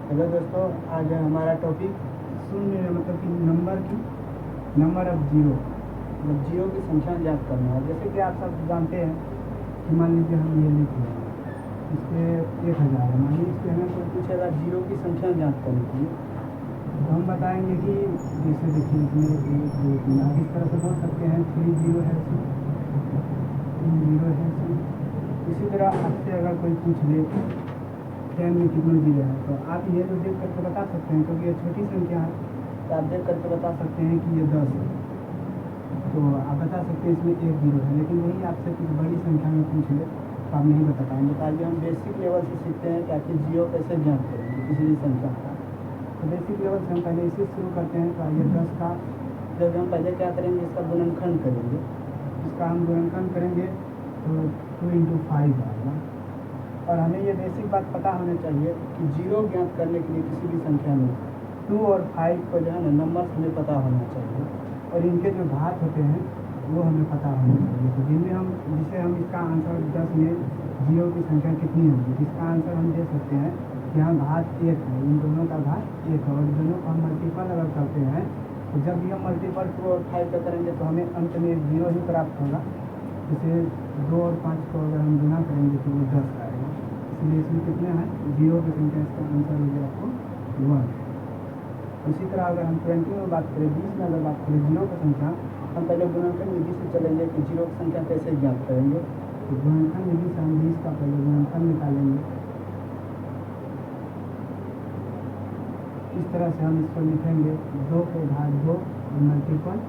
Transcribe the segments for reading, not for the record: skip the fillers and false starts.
Hello दोस्तों, आज हमारा टॉपिक शून्य मतलब कि नंबर ऑफ जीरो, मतलब जीरो की संख्या ज्ञात करना है। जैसे कि आप सब जानते हैं कि मान लीजिए हम ये लिख रहे हैं, इसके 1000 है, मान लीजिए इसके हमें कोई पूछेगा जीरो की संख्या ज्ञात करने के लिए, तो हम बताएंगे कि जैसे देखिए इसमें 1 2 3 आप इस तरह से बोल सकते हैं 3 जीरो है 3 जीरो है। इसी तरह आपसे अगर कोई पूछ ले 10 में कितने जीरो है, तो आप ये जो देख करके बता सकते हैं, क्योंकि ये छोटी संख्या है तो आप देख करके बता सकते हैं कि ये 10 है, तो आप बता सकते हैं इसमें 1 जीरो है। लेकिन वही आपसे कुछ बड़ी संख्या में पूछ ले तो आप नहीं बता पाएंगे। तो आगे हम बेसिक लेवल से सीखते हैं कि आखिर जीरो कैसे ज्ञात करेंगे किसी भी संख्या का। तो बेसिक लेवल से हम पहले इसे शुरू करते हैं। तो आइए 10 का जब हम पहले क्या करेंगे, इसका गुणनखंड करेंगे। इसका हम गुणनखंड करेंगे तो 2 × 5 आएगा। और हमें ये बेसिक बात पता होनी चाहिए कि जीरो ज्ञात करने के लिए किसी भी संख्या में 2 और 5 को जो है ना नंबर्स हमें पता होना चाहिए, और इनके जो घात होते हैं वो हमें पता होना चाहिए। तो जिसे हम इसका आंसर 10 में जीरो की संख्या कितनी होगी, इसका आंसर हम दे सकते हैं कि यहाँ घात 1 है, इन दोनों का घात 1 है, और दोनों को हम मल्टीपल अगर करते हैं तो जब भी हम मल्टीपल 2 और 5 का करेंगे तो हमें अंत में 0 ही प्राप्त होगा। जैसे 2 और 5 को अगर हम गुना करेंगे तो वो 10 आएगा। इसलिए इसमें कितने हैं जीरो की संख्या, इसका आंसर हो गया आपको 1। इसी तरह अगर हम 20 में बात करें, 20 में अगर बात करें जीरो की संख्या, हम पहले गुणनखंड विधि से चलेंगे कि जीरो की संख्या कैसे ज्ञात करेंगे। तो गुणनखंड विधि से हम 20 का पहले गुणनखंड निकालेंगे। इस तरह से हम इसको लिखेंगे 2 के घात 2 मल्टीपल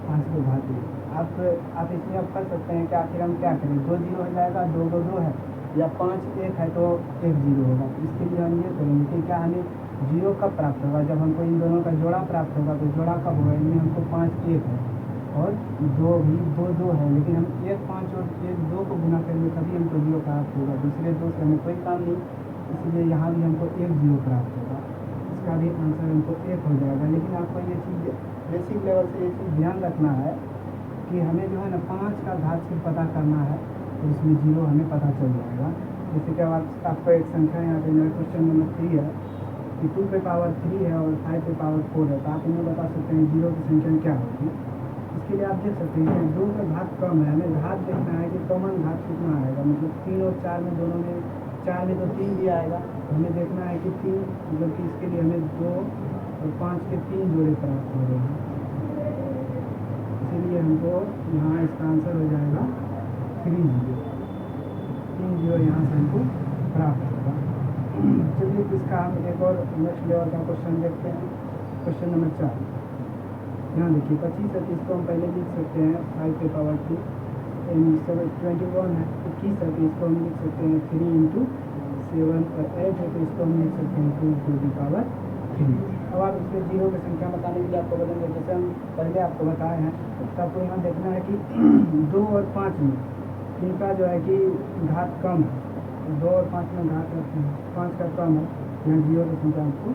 5 के घात 1। आप इसमें अब कर सकते हैं कि आखिर हम क्या करें, 2 जीरो हो जाएगा, 2 को 2 है, या 5 1 है तो 1 जीरो होगा। इसके लिए हम ये करेंगे कि क्या हमें जीरो कब प्राप्त होगा, जब हमको इन दोनों का जोड़ा प्राप्त होगा। तो जोड़ा कब होगा, इनमें हमको 5 1 है और 2 भी 2 2 है, लेकिन हम 1 5 और 1 2 को गुना करेंगे तभी हमको जीरो प्राप्त होगा। दूसरे 2 से हमें कोई काम नहीं, इसलिए यहाँ भी हमको 1 जीरो प्राप्त होगा। इसका भी आंसर हमको 1 हो जाएगा। लेकिन आपको ये चीज़ बेसिक लेवल से ये चीज़ ध्यान रखना है कि हमें जो है ना 5 का घात सिर्फ पता करना है, तो इसमें जीरो हमें पता चल जाएगा। जैसे कि आपको एक संख्या यहाँ पे मेरा क्वेश्चन नंबर 3 है कि 2 पे पावर 3 है और 5 पे पावर 4 है, तो आप इन्हें बता सकते हैं जीरो की संख्या क्या होगी। इसके लिए आप देख सकते हैं कि 2 का घात कम है, हमें घात देखना है कि कॉमन घात कितना आएगा, मतलब 3 और 4 में, दोनों में 4 में तो 3 भी आएगा, तो हमें देखना है कि 3, मतलब कि इसके लिए हमें 2 और 5 के 3 जोड़े प्राप्त हो रहे हैं। इसीलिए हमको यहाँ इसका आंसर हो जाएगा 3 जीरो यहाँ से हमको प्राप्त होगा। चलिए इसका हम एक और नेक्स्ट लेवल का क्वेश्चन देखते हैं। क्वेश्चन नंबर 4, यहाँ देखिए 25 है, इसको हम पहले लिख सकते हैं 5 पे पावर 2, 21 है, 21 है, तो इसको हम लिख सकते हैं 3 × 7, और 8 है तो इसको हम लिख सकते हैं 2 × the power 3। अब आप इसके जीरो की संख्या बताने के लिए आपको बोलेंगे, जैसे हम पहले आपको बताए हैं, तो आपको यहाँ देखना है कि 2 और 5 में इनका जो है कि घात कम है, 2 और 5 में घात 5 का कम है, यहाँ जीरो की संख्या आपको